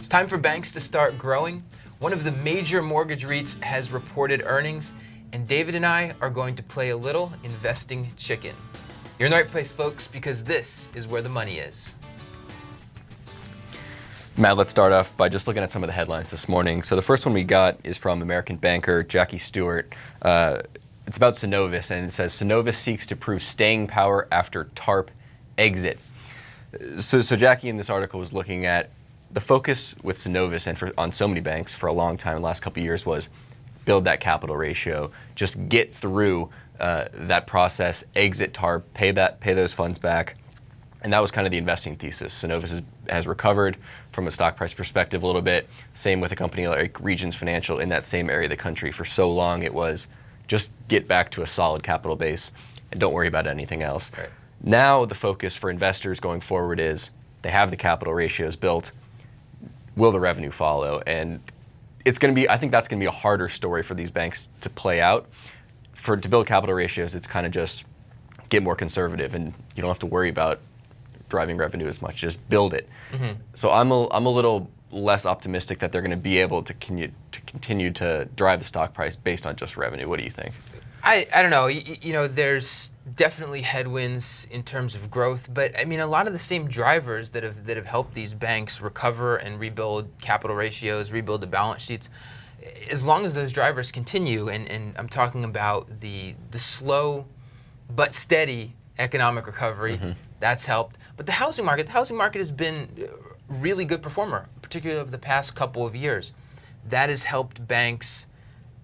It's time for banks to start growing. One of the major mortgage REITs has reported earnings, and David and I are going to play a little investing chicken. You're in the right place, folks, because this is where the money is. Matt, let's start off by just looking at some of the headlines this morning. So the first one we got is from American banker Jackie Stewart. It's about Synovus, and it says, Synovus seeks to prove staying power after TARP exit. So Jackie in this article was looking at the focus with Synovus and on so many banks for a long time, the last couple of years, was build that capital ratio, just get through that process, exit TARP, pay those funds back. And that was kind of the investing thesis. Synovus has recovered from a stock price perspective a little bit. Same with a company like Regions Financial in that same area of the country. For so long, it was just get back to a solid capital base and don't worry about anything else. Right. Now the focus for investors going forward is they have the capital ratios built. Will the revenue follow? And it's going to be, I think that's going to be a harder story for these banks to play out. To build capital ratios, it's kind of just get more conservative and you don't have to worry about driving revenue as much, just build it. Mm-hmm. So I'm a little less optimistic that they're going to be able to continue to drive the stock price based on just revenue. What do you think? I don't know. You know, there's definitely headwinds in terms of growth, but I mean, a lot of the same drivers that have helped these banks recover and rebuild capital ratios, rebuild the balance sheets, as long as those drivers continue, and I'm talking about the slow but steady economic recovery, that's helped. But the housing market has been a really good performer, particularly over the past couple of years. That has helped banks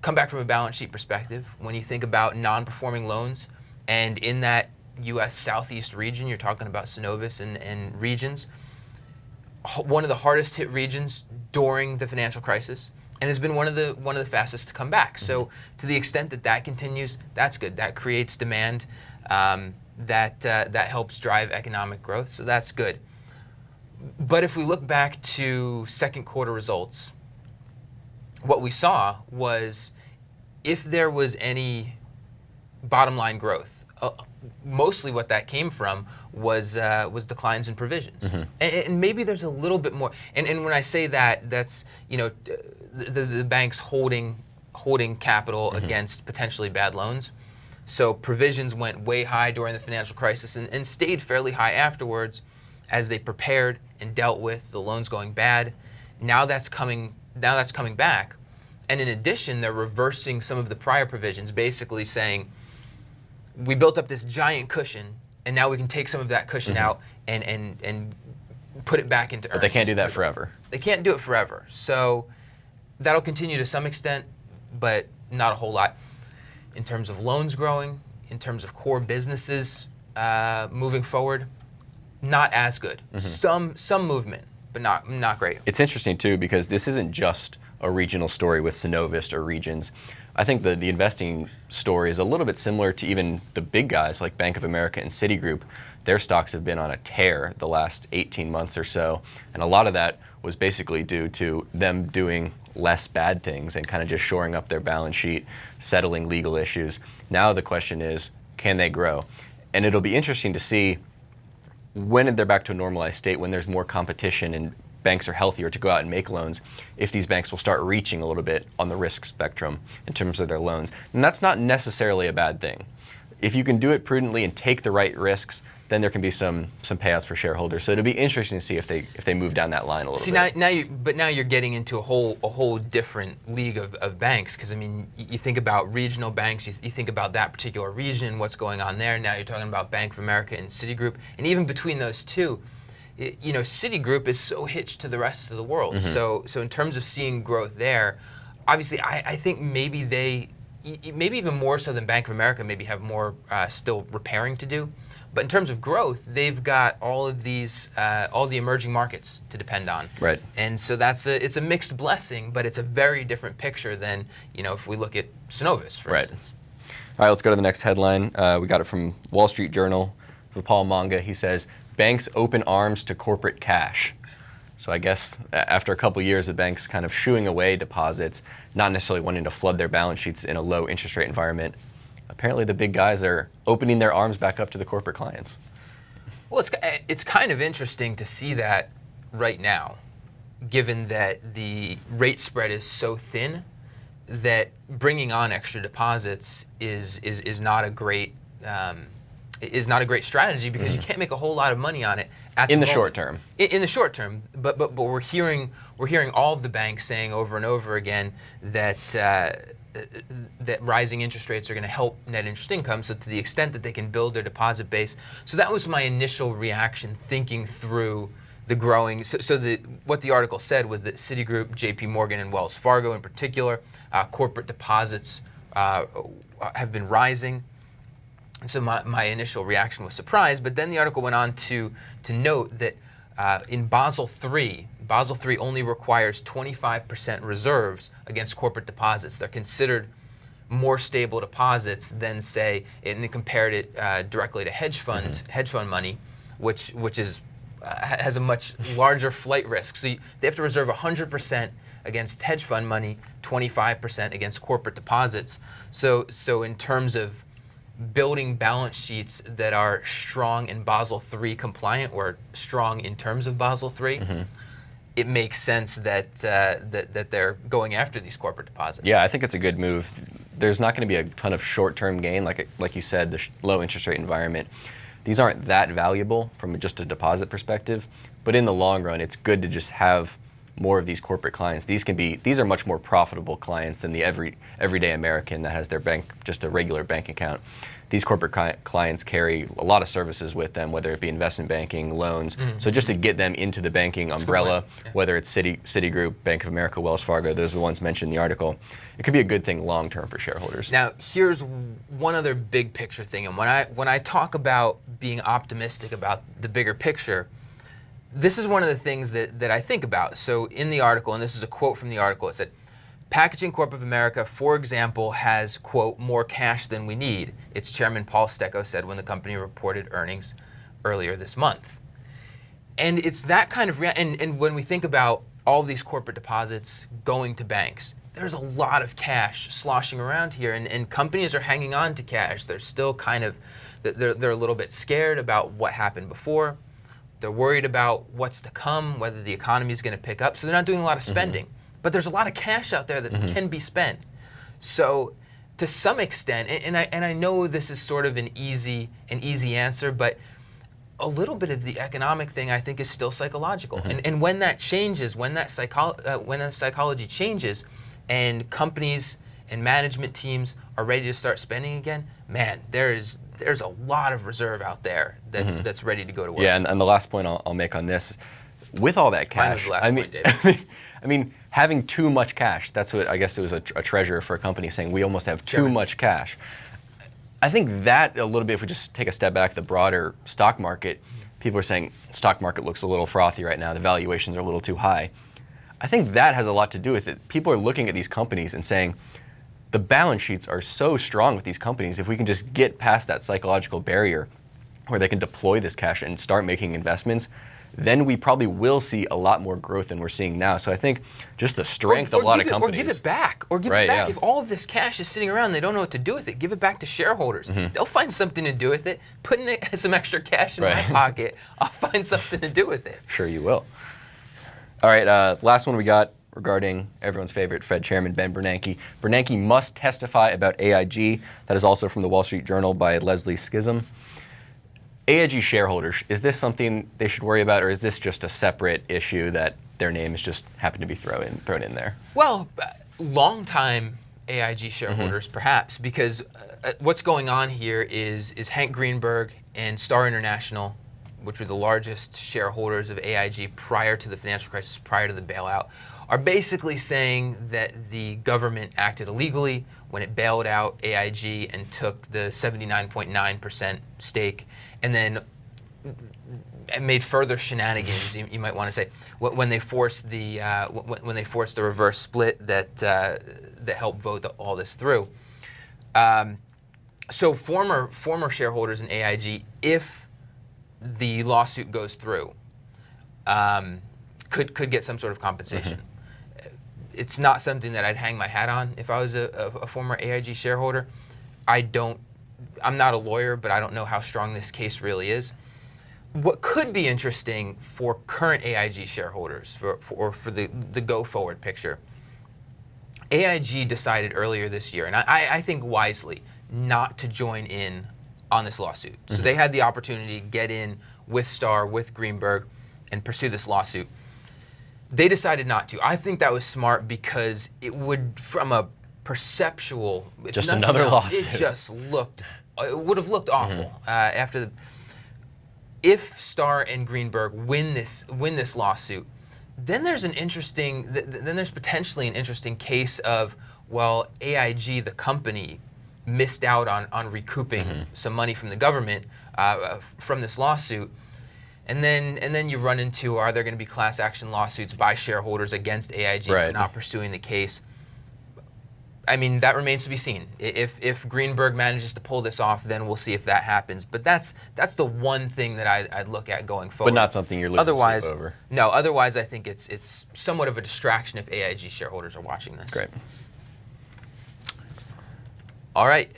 come back from a balance sheet perspective. When you think about non-performing loans, and in that U.S. Southeast region, you're talking about Synovus and Regions, one of the hardest hit regions during the financial crisis, and has been one of the fastest to come back. So to the extent that continues, that's good. That creates demand. That helps drive economic growth. So that's good. But if we look back to second quarter results, what we saw was if there was any bottom line growth, mostly what that came from was declines in provisions. And maybe there's a little bit more. And when I say that, that's the banks holding capital against potentially bad loans. So provisions went way high during the financial crisis and stayed fairly high afterwards as they prepared and dealt with the loans going bad. Now that's coming back. And in addition, they're reversing some of the prior provisions, basically saying, we built up this giant cushion, and now we can take some of that cushion out and put it back into earnings. But they can't do that forever. They can't do it forever. So that'll continue to some extent, but not a whole lot. In terms of loans growing, in terms of core businesses moving forward, not as good. Some movement, but not great. It's interesting too because this isn't just a regional story with Synovus or Regions. I think the investing story is a little bit similar to even the big guys like Bank of America and Citigroup. Their stocks have been on a tear the last 18 months or so, and a lot of that was basically due to them doing less bad things and kind of just shoring up their balance sheet, settling legal issues. Now the question is, can they grow? And it'll be interesting to see when they're back to a normalized state, when there's more competition and banks are healthier to go out and make loans, if these banks will start reaching a little bit on the risk spectrum in terms of their loans. And that's not necessarily a bad thing. If you can do it prudently and take the right risks, then there can be some payouts for shareholders. So it'll be interesting to see if they move down that line a little bit. Now you're getting into a whole different league of banks, because I mean you think about regional banks, you think about that particular region, what's going on there. Now you're talking about Bank of America and Citigroup, and even between those two, Citigroup is so hitched to the rest of the world. So in terms of seeing growth there, obviously I think maybe maybe even more so than Bank of America, maybe have more still repairing to do. But in terms of growth, they've got all of these, all the emerging markets to depend on. Right. And so it's a mixed blessing, but it's a very different picture than, if we look at Synovus, for instance. All right, let's go to the next headline. We got it from Wall Street Journal. For Paul Manga, he says, banks open arms to corporate cash. So I guess after a couple years of banks kind of shooing away deposits, not necessarily wanting to flood their balance sheets in a low interest rate environment, apparently the big guys are opening their arms back up to the corporate clients. Well, it's kind of interesting to see that right now. given that the rate spread is so thin that bringing on extra deposits is not a great strategy, because you can't make a whole lot of money on it in the short term. In the short term, but we're hearing all of the banks saying over and over again that that rising interest rates are going to help net interest income. So to the extent that they can build their deposit base, so that was my initial reaction thinking through the growing. What the article said was that Citigroup, J.P. Morgan, and Wells Fargo in particular, corporate deposits have been rising. And so my initial reaction was surprise, but then the article went on to note that in Basel III only requires 25% reserves against corporate deposits. They're considered more stable deposits than, say, and it compared it directly to hedge fund money, which is has a much larger flight risk. So they have to reserve 100% against hedge fund money, 25% against corporate deposits. So in terms of building balance sheets that are strong in Basel III compliant, or strong in terms of Basel III, it makes sense that that they're going after these corporate deposits. Yeah, I think it's a good move. There's not going to be a ton of short-term gain, like you said, the low interest rate environment. These aren't that valuable from just a deposit perspective, but in the long run, it's good to just have more of these corporate clients. These are much more profitable clients than the everyday American that has their bank, just a regular bank account. These corporate clients carry a lot of services with them, whether it be investment banking, loans. So just to get them into the banking umbrella, whether it's Citigroup, Bank of America, Wells Fargo, those are the ones mentioned in the article, it could be a good thing long term for shareholders. Now, here's one other big picture thing, and when I talk about being optimistic about the bigger picture, this is one of the things that I think about. So in the article, and this is a quote from the article, it said, Packaging Corp of America, for example, has, quote, more cash than we need, its chairman Paul Stecco said when the company reported earnings earlier this month. And it's that kind of, and when we think about all of these corporate deposits going to banks, there's a lot of cash sloshing around here, and companies are hanging on to cash. They're still kind of, they're a little bit scared about what happened before. They're worried about what's to come, whether the economy is going to pick up. So they're not doing a lot of spending. But there's a lot of cash out there that can be spent. So to some extent, and I know this is sort of an easy answer, but a little bit of the economic thing I think is still psychological. And when that changes, when that psychology changes, and companies and management teams are ready to start spending again, man, there's a lot of reserve out there that's ready to go to work. Yeah, and the last point I'll make on this, with all that cash, Mine was the last point, David. I mean, having too much cash, that's what, I guess it was a treasurer for a company saying we almost have too much cash. I think that a little bit, if we just take a step back, the broader stock market, people are saying stock market looks a little frothy right now, the valuations are a little too high. I think that has a lot to do with it. People are looking at these companies and saying, the balance sheets are so strong with these companies, if we can just get past that psychological barrier where they can deploy this cash and start making investments, then we probably will see a lot more growth than we're seeing now. So I think just the strength of a lot of companies. Or give it back. Yeah. If all of this cash is sitting around, they don't know what to do with it, give it back to shareholders. They'll find something to do with it. Putting some extra cash in my pocket, I'll find something to do with it. Sure you will. All right, last one we got regarding everyone's favorite Fed Chairman Ben Bernanke. Bernanke must testify about AIG. That is also from the Wall Street Journal by Leslie Schism. AIG shareholders, is this something they should worry about, or is this just a separate issue that their name is just happened to be thrown in there? Well, long-time AIG shareholders, perhaps, because what's going on here is Hank Greenberg and Star International, which were the largest shareholders of AIG prior to the financial crisis, prior to the bailout, are basically saying that the government acted illegally when it bailed out AIG and took the 79.9% stake, and then made further shenanigans, you might want to say, when they forced the reverse split that helped vote all this through. So former shareholders in AIG, if the lawsuit goes through, could get some sort of compensation. It's not something that I'd hang my hat on if I was a former AIG shareholder. I'm not a lawyer, but I don't know how strong this case really is. what could be interesting for current AIG shareholders for the go-forward picture, AIG decided earlier this year, and I think wisely, not to join in on this lawsuit. So they had the opportunity to get in with Starr, with Greenberg, and pursue this lawsuit. They decided not to. I think that was smart because it would, from a perceptual, just another lawsuit. It would have looked awful after the. If Starr and Greenberg win this lawsuit, then there's potentially an interesting case of, well, AIG, the company, missed out on recouping some money from the government from this lawsuit. And then you run into, are there going to be class action lawsuits by shareholders against AIG for not pursuing the case? I mean, that remains to be seen. If Greenberg manages to pull this off, then we'll see if that happens. But that's the one thing that I'd look at going forward. But not something you're looking to sleep over. No, otherwise I think it's somewhat of a distraction if AIG shareholders are watching this. Great. All right.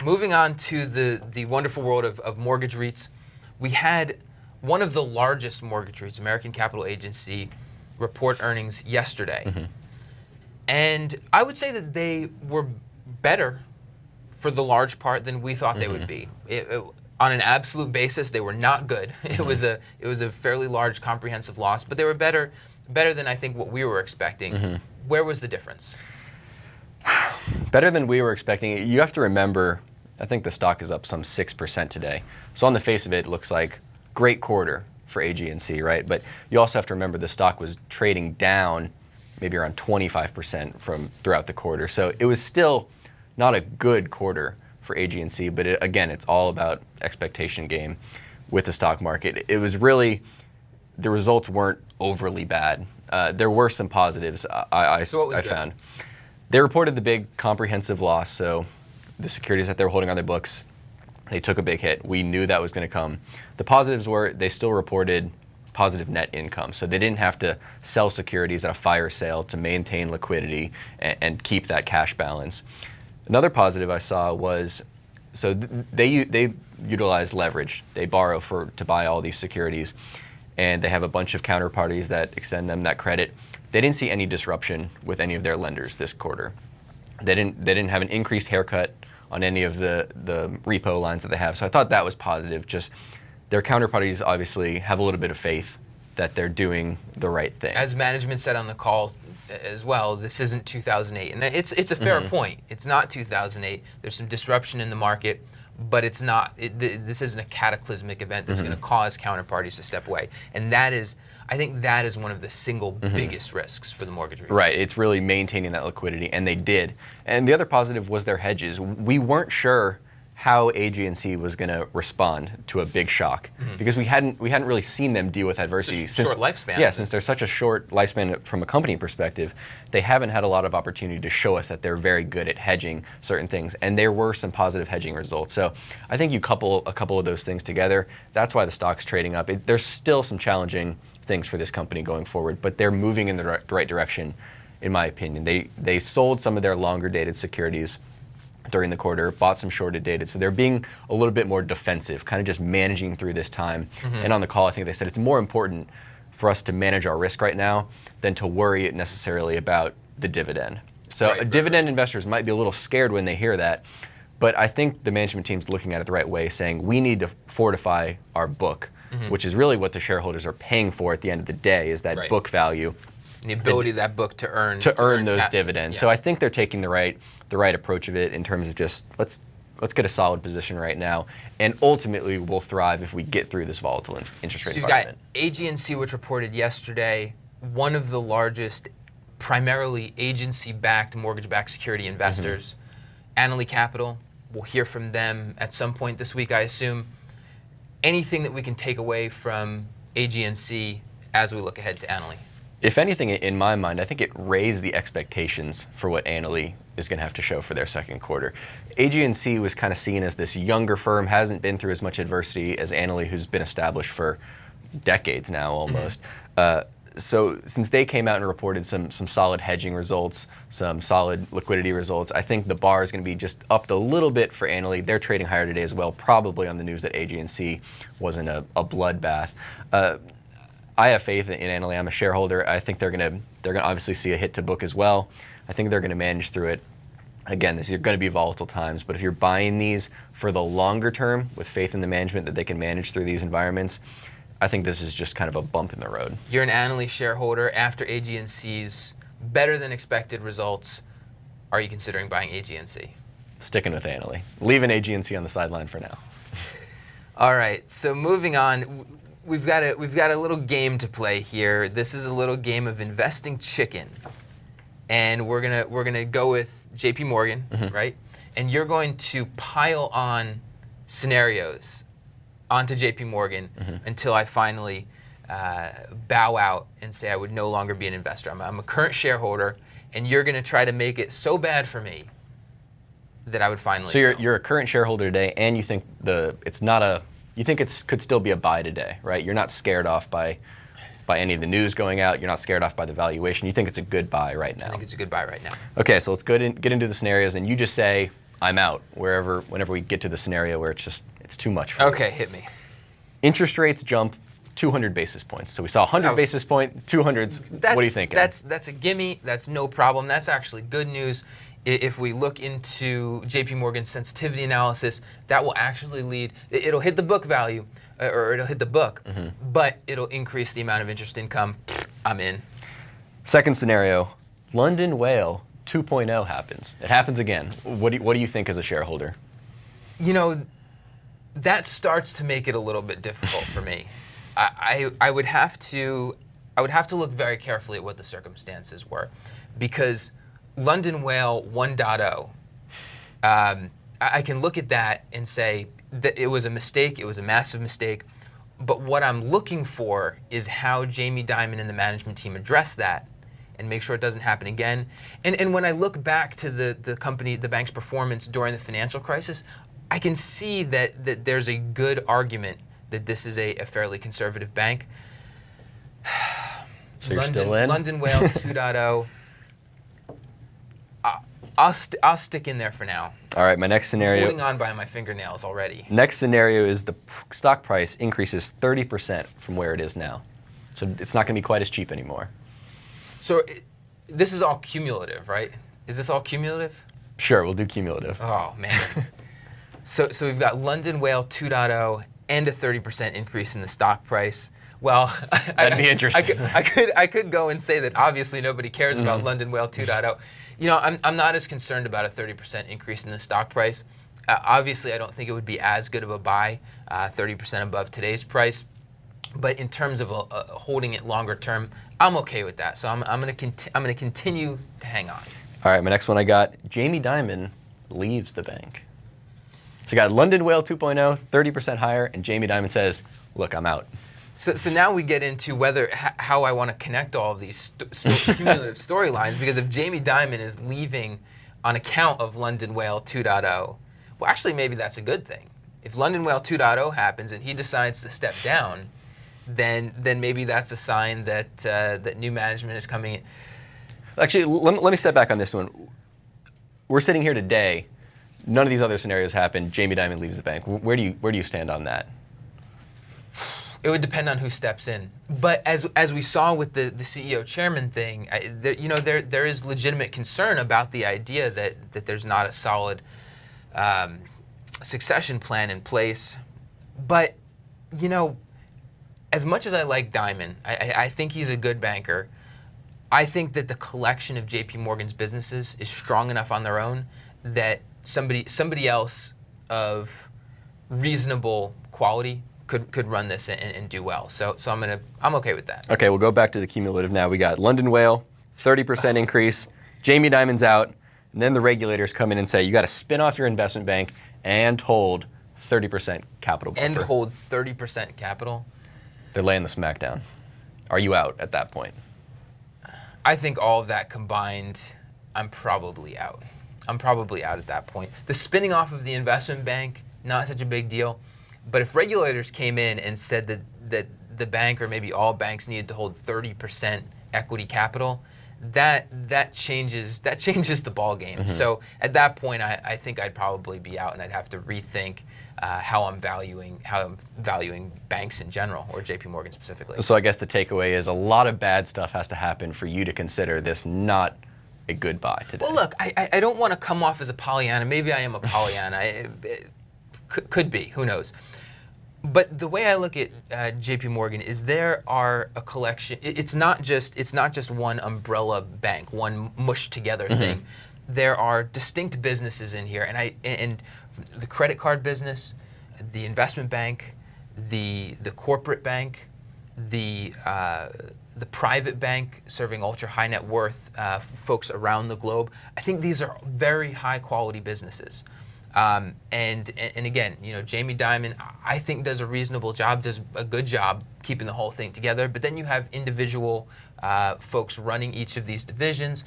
Moving on to the wonderful world of mortgage REITs. We had one of the largest mortgage REITs, American Capital Agency, report earnings yesterday. And I would say that they were better for the large part than we thought they would be. On an absolute basis, they were not good. It was a fairly large comprehensive loss, but they were better than I think what we were expecting. Where was the difference? Better than we were expecting. You have to remember, I think the stock is up some 6% today. So on the face of it, it looks like great quarter for AG&C, right? But you also have to remember the stock was trading down maybe around 25% from throughout the quarter. So it was still not a good quarter for AG&C, but again, it's all about expectation game with the stock market. It was really, the results weren't overly bad. There were some positives I found. They reported the big comprehensive loss, so the securities that they were holding on their books, they took a big hit. We knew that was going to come. The positives were they still reported positive net income. So they didn't have to sell securities at a fire sale to maintain liquidity and keep that cash balance. Another positive I saw was, so they utilize leverage. They borrow to buy all these securities, and they have a bunch of counterparties that extend them that credit. They didn't see any disruption with any of their lenders this quarter. They didn't have an increased haircut on any of the repo lines that they have. So I thought that was positive. Just their counterparties obviously have a little bit of faith that they're doing the right thing. As management said on the call as well, this isn't 2008. And it's a fair point. It's not 2008. There's some disruption in the market, but it's not. This isn't a cataclysmic event that's going to cause counterparties to step away. And I think that is one of the single biggest risks for the mortgage REITs. Right. It's really maintaining that liquidity, and they did. And the other positive was their hedges. We weren't sure how AG&C was going to respond to a big shock because we hadn't really seen them deal with adversity since short lifespan. Yeah, since they're such a short lifespan from a company perspective, they haven't had a lot of opportunity to show us that they're very good at hedging certain things, and there were some positive hedging results. So I think you couple a couple of those things together, that's why the stock's trading up. There's still some challenging things for this company going forward, but they're moving in the right direction, in my opinion. They sold some of their longer dated securities during the quarter, bought some shorter dated. So they're being a little bit more defensive, kind of just managing through this time. And on the call, I think they said it's more important for us to manage our risk right now than to worry necessarily about the dividend. So dividend investors might be a little scared when they hear that, but I think the management team's looking at it the right way, saying we need to fortify our book, which is really what the shareholders are paying for at the end of the day, is that book value. The ability of that book to earn those dividends. Yeah. So I think they're taking the right approach of it in terms of just let's get a solid position right now, and ultimately we'll thrive if we get through this volatile interest rate environment. So you've got AG&C, which reported yesterday, one of the largest, primarily agency-backed, mortgage-backed security investors. Annaly Capital, we'll hear from them at some point this week, I assume. Anything that we can take away from AG&C as we look ahead to Annaly? If anything, in my mind, I think it raised the expectations for what Annaly is going to have to show for their second quarter. AG&C was kind of seen as this younger firm, hasn't been through as much adversity as Annaly, who's been established for decades now almost. So since they came out and reported some solid hedging results, some solid liquidity results, I think the bar is going to be just upped a little bit for Annaly. They're trading higher today as well, probably on the news that AG&C wasn't a bloodbath. I have faith in Annaly. I'm a shareholder. I think they're going to obviously see a hit to book as well. I think they're going to manage through it. Again, these are going to be volatile times, but if you're buying these for the longer term with faith in the management that they can manage through these environments, I think this is just kind of a bump in the road. You're an Annaly shareholder. After AG&C's better than expected results, are you considering buying AG&C? Sticking with Annaly. Leaving AG&C on the sideline for now. All right, so moving on, we've got a little game to play here. This is a little game of investing chicken, and we're gonna go with J.P. Morgan, right? And you're going to pile on scenarios onto J.P. Morgan until I finally bow out and say I would no longer be an investor. I'm a current shareholder, and you're going to try to make it so bad for me that I would finally. So you're a current shareholder today, and you think it could still be a buy today, right? You're not scared off by any of the news going out. You're not scared off by the valuation. You think it's a good buy right now. I think it's a good buy right now. Okay, so let's get into the scenarios, and you just say I'm out whenever we get to the scenario where it's too much for me. Okay, hit me. Interest rates jump 200 basis points. So we saw 100 basis point, 200s. What are you thinking? That's a gimme. That's no problem. That's actually good news. If we look into J.P. Morgan's sensitivity analysis, that will actually lead. It'll hit the book value, or it'll hit the book, but it'll increase the amount of interest income. I'm in. Second scenario, London Whale 2.0 happens. It happens again. What do you think as a shareholder? You know, that starts to make it a little bit difficult for me. I would have to look very carefully at what the circumstances were, because London Whale 1.0, I can look at that and say that it was a mistake. It was a massive mistake. But what I'm looking for is how Jamie Dimon and the management team address that and make sure it doesn't happen again. And when I look back to the bank's performance during the financial crisis, I can see that there's a good argument that this is a fairly conservative bank. So you're still in? London Whale 2.0. I'll stick in there for now. All right, my next scenario. Holding on by my fingernails already. Next scenario is the stock price increases 30% from where it is now. So it's not going to be quite as cheap anymore. So this is all cumulative, right? Is this all cumulative? Sure, we'll do cumulative. Oh, man. So we've got London Whale 2.0 and a 30% increase in the stock price. Well, that'd be interesting. I could go and say that obviously nobody cares about London Whale 2.0. You know, I'm not as concerned about a 30% increase in the stock price. Obviously, I don't think it would be as good of a buy, 30% above today's price. But in terms of holding it longer term, I'm okay with that. So I'm going to continue to hang on. All right, my next one I got, Jamie Dimon leaves the bank. So you got London Whale 2.0, 30% higher, and Jamie Dimon says, look, I'm out. So now we get into how I want to connect all of these cumulative storylines, because if Jamie Dimon is leaving on account of London Whale 2.0, well, actually maybe that's a good thing. If London Whale 2.0 happens and he decides to step down, then maybe that's a sign that new management is coming in. Actually, let me step back on this one. We're sitting here today. None of these other scenarios happen. Jamie Dimon leaves the bank. Where do you stand on that? It would depend on who steps in. But as we saw with the CEO chairman thing, there is legitimate concern about the idea that there's not a solid succession plan in place. But, you know, as much as I like Dimon, I think he's a good banker. I think that the collection of J.P. Morgan's businesses is strong enough on their own that somebody else of reasonable quality could run this and do well. So I'm okay with that. Okay, we'll go back to the cumulative now. We got London Whale, 30% increase. Jamie Dimon's out, and then the regulators come in and say you got to spin off your investment bank and hold 30% capital buffer. And hold 30% capital. They're laying the smack down. Are you out at that point? I think all of that combined, I'm probably out. I'm probably out at that point. The spinning off of the investment bank, not such a big deal. But if regulators came in and said that the bank or maybe all banks needed to hold 30% equity capital, that changes the ball game. So at that point, I think I'd probably be out, and I'd have to rethink how I'm valuing banks in general, or JP Morgan specifically. So I guess the takeaway is a lot of bad stuff has to happen for you to consider this not a good buy today. Well, look, I don't want to come off as a Pollyanna. Maybe I am a Pollyanna. It could be. Who knows? But the way I look at JP Morgan is there are a collection. It's not just one umbrella bank, one mushed together thing. There are distinct businesses in here, and the credit card business, the investment bank, the corporate bank, the private bank serving ultra high net worth folks around the globe. I think these are very high quality businesses. And again, Jamie Dimon, I think does a reasonable job, does a good job keeping the whole thing together. But then you have individual folks running each of these divisions.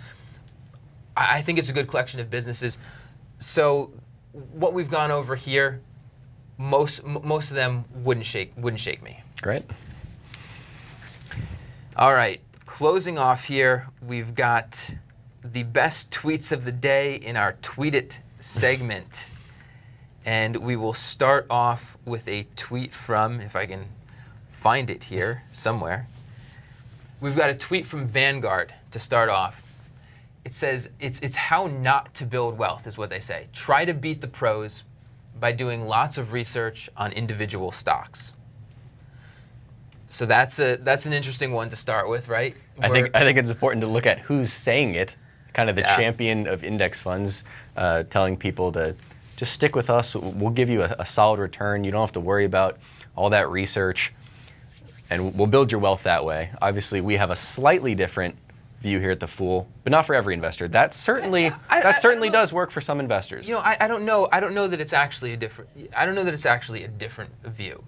I think it's a good collection of businesses. So what we've gone over here, most of them wouldn't shake me. Great. All right, closing off here, we've got the best tweets of the day in our Tweet It segment. And we will start off with a tweet from, if I can find it here somewhere. We've got a tweet from Vanguard to start off. It says, it's how not to build wealth, is what they say. Try to beat the pros by doing lots of research on individual stocks. So that's an interesting one to start with, right? I think it's important to look at who's saying it, kind of the champion of index funds, telling people to just stick with us. We'll give you a solid return. You don't have to worry about all that research, and we'll build your wealth that way. Obviously, we have a slightly different view here at the Fool, but not for every investor. That certainly does work for some investors. I don't know that it's actually a different. I don't know that it's actually a different view.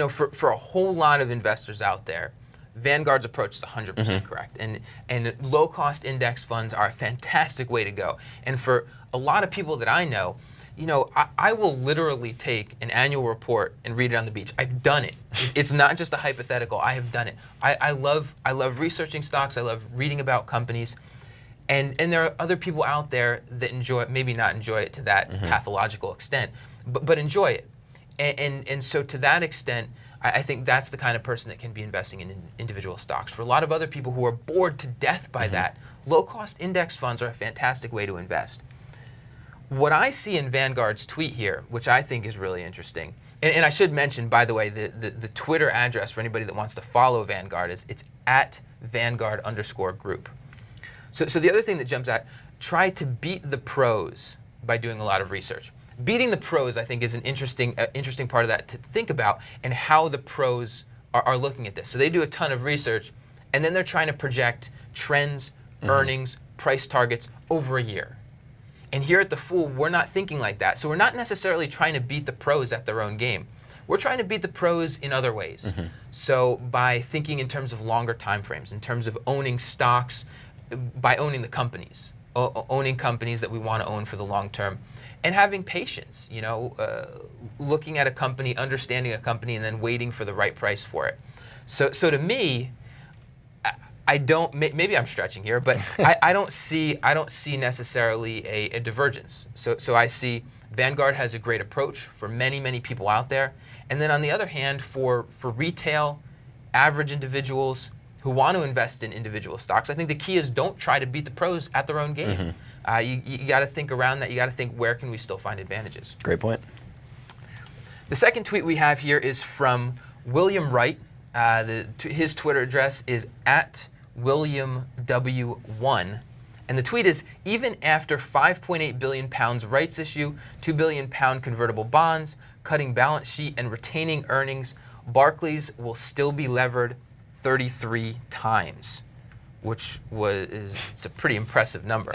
For a whole lot of investors out there, Vanguard's approach is 100% correct, and low-cost index funds are a fantastic way to go. And for a lot of people that I know, I will literally take an annual report and read it on the beach. I've done it. It's not just a hypothetical. I have done it. I love researching stocks. I love reading about companies. And there are other people out there that enjoy it, maybe not enjoy it to that pathological extent, but enjoy it. And so to that extent, I think that's the kind of person that can be investing in individual stocks. For a lot of other people who are bored to death by that, low-cost index funds are a fantastic way to invest. What I see in Vanguard's tweet here, which I think is really interesting, and I should mention, by the way, the Twitter address for anybody that wants to follow Vanguard it's at @Vanguard_group. So the other thing that jumps out, try to beat the pros by doing a lot of research. Beating the pros, I think, is an interesting part of that to think about, and how the pros are looking at this. So they do a ton of research, and then they're trying to project trends, earnings, price targets over a year. And here at the Fool, we're not thinking like that. So we're not necessarily trying to beat the pros at their own game. We're trying to beat the pros in other ways. So by thinking in terms of longer time frames, in terms of owning stocks, by owning the companies, owning companies that we want to own for the long term, and having patience, looking at a company, understanding a company, and then waiting for the right price for it. So to me, I don't. Maybe I'm stretching here, but I don't see necessarily a divergence. So I see Vanguard has a great approach for many people out there, and then on the other hand, for retail, average individuals who want to invest in individual stocks, I think the key is don't try to beat the pros at their own game. You got to think around that. You got to think, where can we still find advantages? Great point. The second tweet we have here is from William Wright. His Twitter address is @WilliamW1. And the tweet is, even after £5.8 billion rights issue, £2 billion convertible bonds, cutting balance sheet and retaining earnings, Barclays will still be levered 33 times, which it's a pretty impressive number.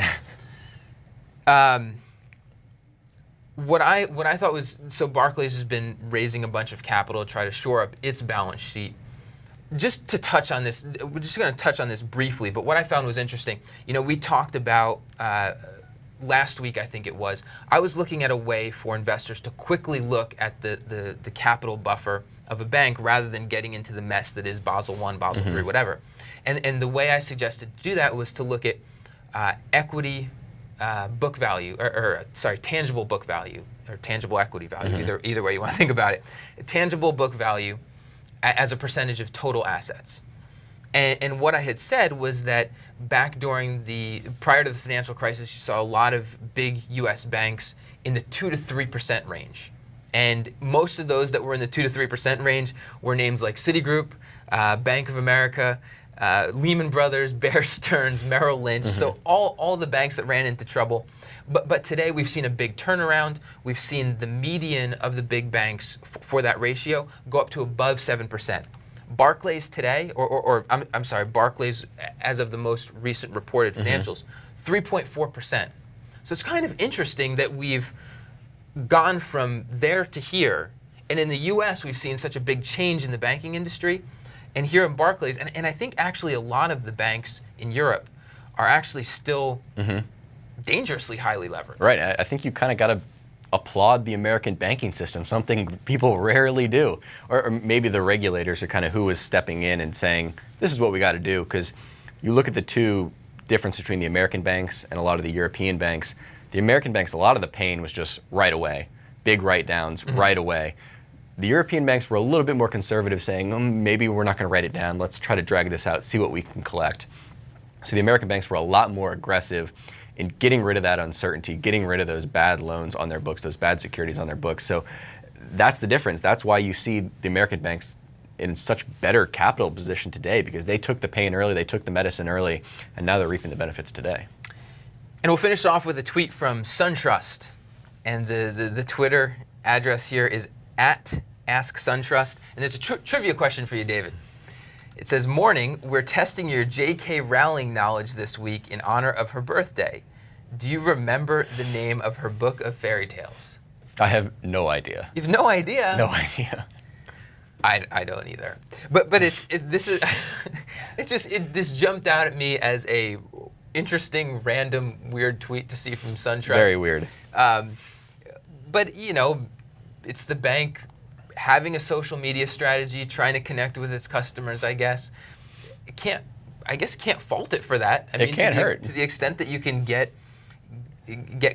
What I thought was, so Barclays has been raising a bunch of capital to try to shore up its balance sheet. Just to touch on this, we're just going to touch on this briefly, but what I found was interesting. We talked about last week, I think it was, I was looking at a way for investors to quickly look at the capital buffer of a bank rather than getting into the mess that is Basel I, Basel III, whatever. And the way I suggested to do that was to look at equity book value, tangible book value, or tangible equity value, either way you want to think about it. Tangible book value as a percentage of total assets. And what I had said was that back prior to the financial crisis, you saw a lot of big U.S. banks in the 2 to 3% range. And most of those that were in the 2 to 3% range were names like Citigroup, Bank of America, Lehman Brothers, Bear Stearns, Merrill Lynch. So all the banks that ran into trouble. But today we've seen a big turnaround. We've seen the median of the big banks for that ratio go up to above 7%. Barclays today, Barclays as of the most recent reported financials, 3.4%. So it's kind of interesting that we've gone from there to here. And in the US, we've seen such a big change in the banking industry. And here in Barclays, and I think actually a lot of the banks in Europe are actually still dangerously highly levered. Right. I think you kind of got to applaud the American banking system, something people rarely do. Or maybe the regulators are kind of who is stepping in and saying, this is what we got to do. Because you look at the two difference between the American banks and a lot of the European banks. The American banks, a lot of the pain was just right away. Big write-downs right away. The European banks were a little bit more conservative, saying, maybe we're not going to write it down. Let's try to drag this out, see what we can collect. So the American banks were a lot more aggressive in getting rid of that uncertainty, getting rid of those bad loans on their books, those bad securities on their books. So that's the difference. That's why you see the American banks in such better capital position today, because they took the pain early, they took the medicine early, and now they're reaping the benefits today. And we'll finish off with a tweet from SunTrust. And the Twitter address here is @AskSunTrust. And it's a trivia question for you, David. It says, morning, we're testing your J.K. Rowling knowledge this week in honor of her birthday. Do you remember the name of her book of fairy tales? I have no idea. You have no idea? No idea. I don't either. But this jumped out at me as a interesting, random, weird tweet to see from SunTrust. Very weird. But it's the bank having a social media strategy, trying to connect with its customers, I guess. Can't fault it for that. It can't hurt. To the extent that you can get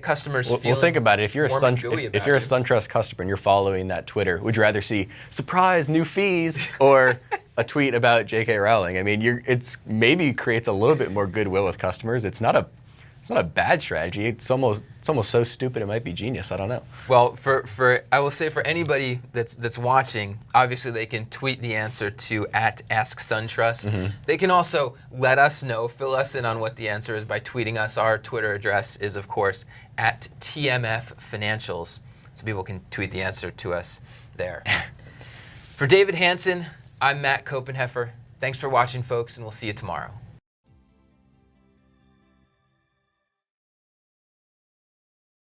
customers feeling. Well, think about it. If you're a SunTrust SunTrust customer and you're following that Twitter, would you rather see surprise new fees or a tweet about J.K. Rowling? I mean, it's maybe creates a little bit more goodwill with customers. It's not a bad strategy. It's almost so stupid it might be genius. I don't know. Well, I will say for anybody that's watching, obviously they can tweet the answer to @AskSunTrust. They can also let us know, fill us in on what the answer is by tweeting us. Our Twitter address is, of course, @TMFFinancials, so people can tweet the answer to us there. For David Hanson, I'm Matt Copenheffer. Thanks for watching, folks, and we'll see you tomorrow.